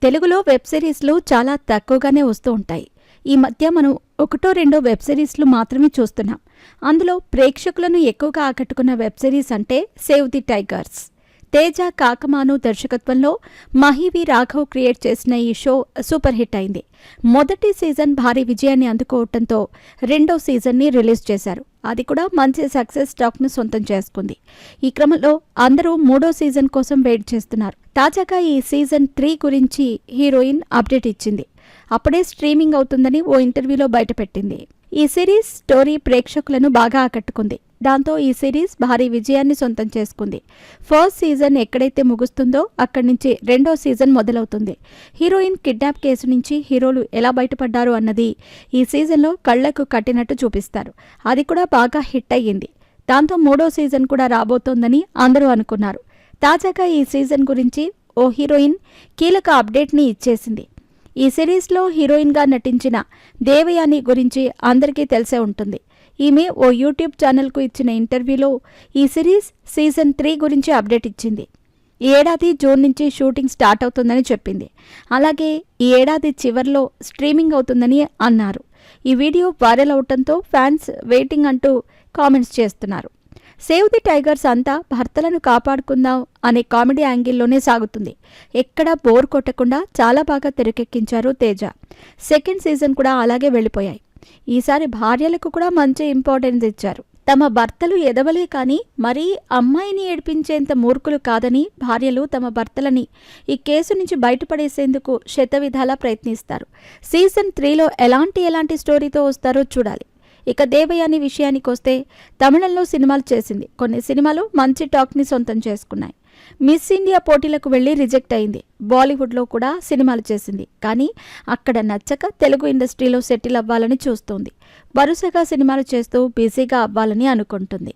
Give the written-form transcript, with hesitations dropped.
తెలుగులో వెబ్ సిరీస్లు చాలా తక్కువగానే వస్తూ ఉంటాయి. ఈ మధ్య మనం ఒకటో రెండో వెబ్ సిరీస్లు మాత్రమే చూస్తున్నాం. అందులో ప్రేక్షకులను ఎక్కువగా ఆకట్టుకున్న వెబ్ సిరీస్ అంటే save the tigers. Teja Kakamanu దర్శకత్వంలో మహివి రాఘవ్ క్రియేట్ చేసిన ఈ షో సూపర్ హిట్ అయింది. మొదటి సీజన్ భారీ విజయాన్ని అందుకోవడంతో రెండో సీజన్ని రిలీజ్ చేశారు. అది కూడా మంచి సక్సెస్ టాక్ను సొంతం చేసుకుంది. ఈ క్రమంలో అందరూ మూడో సీజన్ కోసం వెయిట్ చేస్తున్నారు. తాజాగా ఈ సీజన్ 3 గురించి హీరోయిన్ అప్డేట్ ఇచ్చింది. అప్పుడే స్ట్రీమింగ్ అవుతుందని ఓ ఇంటర్వ్యూలో బయటపెట్టింది. ఈ సిరీస్ స్టోరీ ప్రేక్షకులను బాగా ఆకట్టుకుంది. దాంతో ఈ సిరీస్ భారీ విజయాన్ని సొంతం చేసుకుంది. ఫస్ట్ సీజన్ ఎక్కడైతే ముగుస్తుందో అక్కడి నుంచి రెండో సీజన్ మొదలవుతుంది. హీరోయిన్ కిడ్నాప్ కేసు నుంచి హీరోలు ఎలా బయటపడ్డారు అన్నది ఈ సీజన్లో కళ్లకు కట్టినట్టు చూపిస్తారు. అది కూడా బాగా హిట్ అయ్యింది. దాంతో మూడో సీజన్ కూడా రాబోతోందని అందరూ అనుకున్నారు. తాజాగా ఈ సీజన్ గురించి ఓ హీరోయిన్ కీలక అప్డేట్ని ఇచ్చేసింది. ఈ సిరీస్లో హీరోయిన్గా నటించిన దేవయాని గురించి అందరికీ తెలిసే ఉంటుంది. ఈమె ఓ యూట్యూబ్ ఛానల్కు ఇచ్చిన ఇంటర్వ్యూలో ఈ సిరీస్ సీజన్ 3 గురించి అప్డేట్ ఇచ్చింది. ఈ ఏడాది జూన్ నుంచి షూటింగ్ స్టార్ట్ అవుతుందని చెప్పింది. అలాగే ఈ ఏడాది చివర్లో స్ట్రీమింగ్ అవుతుందని అన్నారు. ఈ వీడియో వైరల్ అవడంతో ఫ్యాన్స్ వెయిటింగ్ అంటూ కామెంట్స్ చేస్తున్నారు. సేవ్ ది టైగర్స్ అంతా భర్తలను కాపాడుకుందాం అనే కామెడీ యాంగిల్లోనే సాగుతుంది. ఎక్కడా బోర్ కొట్టకుండా చాలా బాగా తెరకెక్కించారు తేజ. సెకండ్ సీజన్ కూడా అలాగే వెళ్ళిపోయాయి. ఈసారి భార్యలకు కూడా మంచి ఇంపార్టెన్స్ ఇచ్చారు. తమ భర్తలు ఎదవలే కానీ మరీ అమ్మాయిని ఏడిపించేంత మూర్ఖులు కాదని భార్యలు తమ భర్తలని ఈ కేసు నుంచి బయటపడేసేందుకు శతవిధాలా ప్రయత్నిస్తారు. సీజన్ 3లో ఎలాంటి స్టోరీతో వస్తారో చూడాలి. ఇక దేవయాని విషయానికి వస్తే తమిళంలో సినిమాలు చేసింది. కొన్ని సినిమాలు మంచి టాక్ని సొంతం చేసుకున్నాయి. మిస్ ఇండియా పోటీలకు వెళ్లి రిజెక్ట్ అయింది. బాలీవుడ్లో కూడా సినిమాలు చేసింది. కానీ అక్కడ నచ్చక తెలుగు ఇండస్ట్రీలో సెటిల్ అవ్వాలని చూస్తోంది. వరుసగా సినిమాలు చేస్తూ బిజీగా అవ్వాలని అనుకుంటుంది.